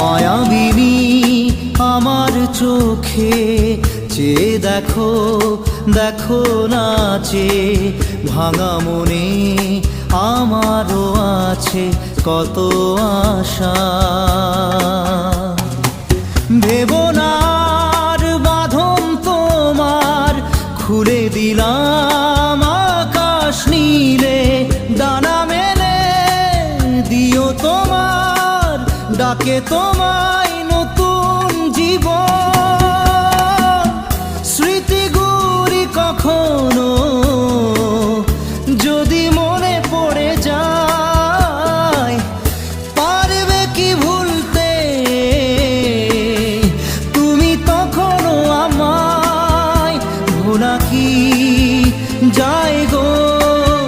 মায়াবিনী আমার চোখে চেয়ে দেখো, দেখো নাচে ভাঙা মনে আমারও আছে কত আশা। ভেবনার বাঁধন তোমার খুলে দিলাম আকাশ নীলে, ডানা মেলে দিও তোমার ডাকে তোমায় নতুন জীবন। স্মৃতিগুলি কখনো যদি